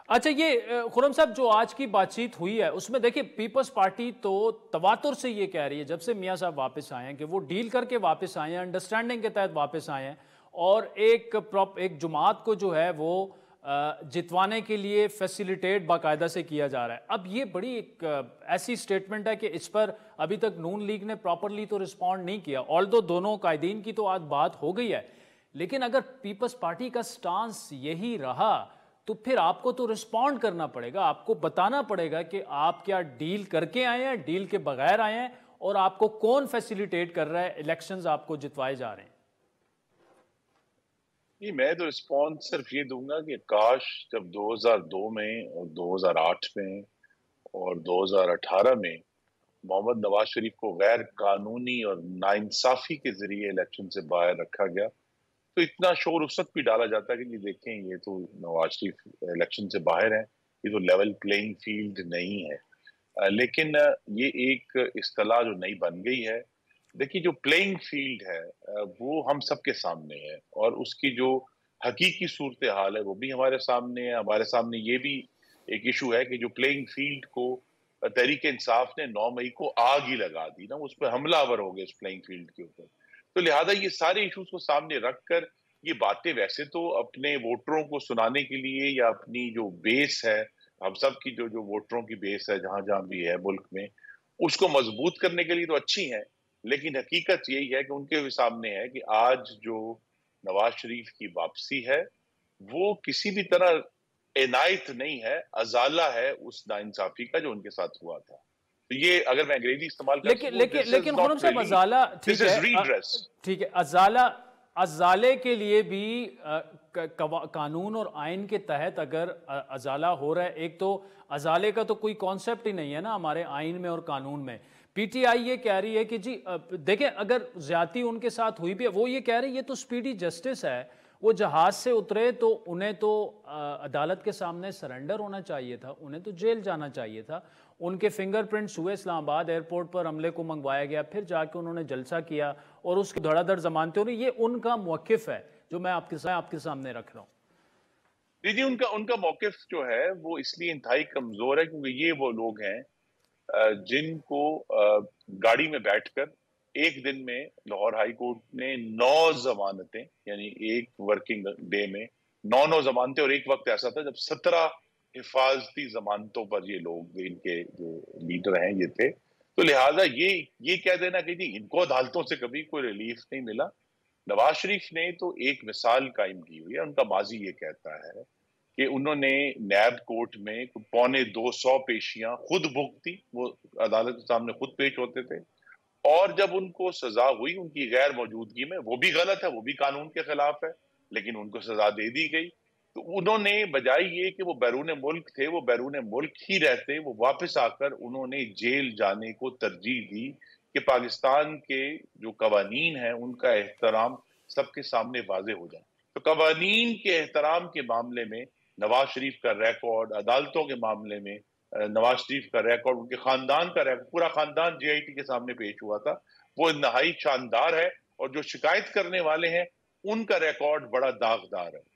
اچھا یہ خرم صاحب جو آج کی بات چیت ہوئی ہے اس میں دیکھیں پیپلز پارٹی تو تواتر سے یہ کہہ رہی ہے جب سے میاں صاحب واپس آئے ہیں کہ وہ ڈیل کر کے واپس آئے ہیں، انڈرسٹینڈنگ کے تحت واپس آئے ہیں، اور ایک جماعت کو جو ہے وہ جتوانے کے لیے فیسیلیٹیٹ باقاعدہ سے کیا جا رہا ہے۔ اب یہ بڑی ایک ایسی سٹیٹمنٹ ہے کہ اس پر ابھی تک نون لیگ نے پراپرلی تو رسپونڈ نہیں کیا، آلدو دونوں قائدین کی تو آج بات ہو گئی ہے، لیکن اگر پیپلز پارٹی کا سٹانس یہی رہا تو پھر آپ کو تو رسپونڈ کرنا پڑے گا، آپ کو بتانا پڑے گا کہ آپ کیا ڈیل کر کے آئے ہیں، ڈیل کے بغیر آئے ہیں، اور آپ کو کون فیسیلیٹیٹ کر رہا ہے الیکشنز آپ کو جتوائے جا رہے ہیں۔ نہیں، میں تو رسپونس صرف یہ دوں گا کہ کاش جب 2002 میں اور 2008 میں اور 2018 میں محمد نواز شریف کو غیر قانونی اور ناانصافی کے ذریعے الیکشن سے باہر رکھا گیا تو اتنا شور اس وقت بھی ڈالا جاتا ہے کہ یہ دیکھیں یہ تو نواز شریف الیکشن سے باہر ہیں، یہ تو لیول پلینگ فیلڈ نہیں ہے۔ لیکن یہ ایک اصطلاح جو نئی بن گئی ہے، دیکھیے جو پلینگ فیلڈ ہے وہ ہم سب کے سامنے ہے، اور اس کی جو حقیقی صورتحال ہے وہ بھی ہمارے سامنے ہے۔ ہمارے سامنے یہ بھی ایک ایشو ہے کہ جو پلینگ فیلڈ کو تحریک انصاف نے 9 مئی کو آگ ہی لگا دی نا، اس پہ حملہ آور ہو گئے اس پلینگ فیلڈ کے اوپر، تو لہٰذا یہ سارے ایشوز کو سامنے رکھ کر یہ باتیں ویسے تو اپنے ووٹروں کو سنانے کے لیے یا اپنی جو بیس ہے، ہم سب کی جو ووٹروں کی بیس ہے جہاں جہاں بھی ہے ملک میں، اس کو مضبوط کرنے کے لیے تو اچھی ہیں، لیکن حقیقت یہی ہے کہ ان کے سامنے ہے کہ آج جو نواز شریف کی واپسی ہے وہ کسی بھی طرح عنایت نہیں ہے، ازالہ ہے اس ناانصافی کا جو ان کے ساتھ ہوا تھا۔ تو یہ اگر میں انگریزی استعمال کر سکوں، لیکن خرم صاحب ازالہ ٹھیک ہے، ازالے کے لیے بھی قانون اور آئین کے تحت اگر ازالہ ہو رہا ہے، ایک تو ازالے کا تو کوئی کانسیپٹ ہی نہیں ہے نا ہمارے آئین میں اور قانون میں۔ پی ٹی آئی یہ کہہ رہی ہے کہ جی دیکھیں اگر زیادتی ان کے ساتھ ہوئی بھی ہے، وہ یہ کہہ رہے ہیں یہ تو سپیڈی جسٹس ہے، وہ جہاز سے اترے تو انہیں تو عدالت کے سامنے سرنڈر ہونا چاہیے تھا، انہیں تو جیل جانا چاہیے تھا، ان کے فنگر پرنٹس ہوئے، اسلام آباد ایئرپورٹ پر عملے کو منگوایا گیا، پھر جا کے انہوں نے جلسہ کیا اور اس کی دھڑا دھڑ ضمانتیں ہو رہی، یہ ان کا موقف ہے جو میں آپ کے سامنے رکھ رہا ہوں۔ جی ان کا موقف جو ہے وہ اس لیے انتہائی کمزور ہے کیونکہ یہ وہ لوگ ہیں جن کو گاڑی میں بیٹھ کر ایک دن میں لاہور ہائی کورٹ نے 9 ضمانتیں، یعنی ایک ورکنگ ڈے میں 9 ضمانتیں، اور ایک وقت ایسا تھا جب 17 حفاظتی ضمانتوں پر یہ لوگ ان کے جو لیڈر ہیں یہ تھے، تو لہٰذا یہ کہہ دینا کہ جی ان کو عدالتوں سے کبھی کوئی ریلیف نہیں ملا۔ نواز شریف نے تو ایک مثال قائم کی ہوئی ہے، ان کا ماضی یہ کہتا ہے کہ انہوں نے نیب کورٹ میں 250 پیشیاں خود بھگتی، وہ عدالت کے سامنے خود پیش ہوتے تھے، اور جب ان کو سزا ہوئی ان کی غیر موجودگی میں، وہ بھی غلط ہے، وہ بھی قانون کے خلاف ہے، لیکن ان کو سزا دے دی گئی، تو انہوں نے بجائے یہ کہ وہ بیرون ملک تھے، وہ بیرون ملک ہی رہتے، وہ واپس آ کر انہوں نے جیل جانے کو ترجیح دی کہ پاکستان کے جو قوانین ہیں ان کا احترام سب کے سامنے واضح ہو جائے۔ تو قوانین کے احترام کے معاملے میں نواز شریف کا ریکارڈ، عدالتوں کے معاملے میں نواز شریف کا ریکارڈ، ان کے خاندان کا ریکارڈ، پورا خاندان جے آئی ٹی کے سامنے پیش ہوا تھا، وہ انتہائی شاندار ہے، اور جو شکایت کرنے والے ہیں ان کا ریکارڈ بڑا داغدار ہے۔